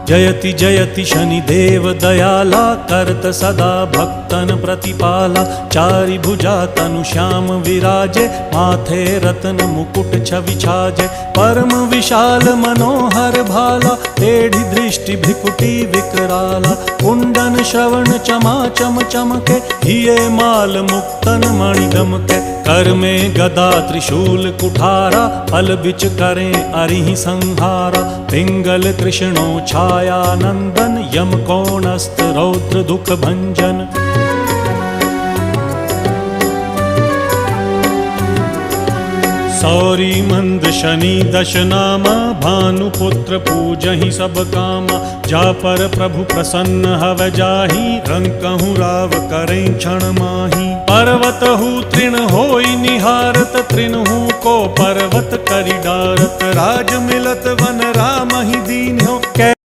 जयति जयति शनिदेव दयाला करत सदा भक्तन प्रतिपाला। चारि भुजा तनु श्याम विराजे माथे रत्न मुकुट छवि छाजे। परम विशाल मनोहर भाला टेढ़ी दृष्टि भ्रिकुटी विकराला। कुंडन श्रवण चमा चम चमके हिये माल मुक्तन मणि दमके। कर में गदा त्रिशूल कुठारा फल बिच करें अरिहि संहारा। पिंगल कृष्णो छाया नंदन यम कोणस्थ रौद्र दुख भंजन। सौरी मंद शनि दश नामा भानुपुत्र पूजहि सब कामा। जा पर प्रभु प्रसन्न हव जाहि रंकहु राव करें क्षण माही। पर्वत हु तृण होई निहारत तृणहु को पर्वत करि डारत। राज मिलत वन राम ही दीन्हो।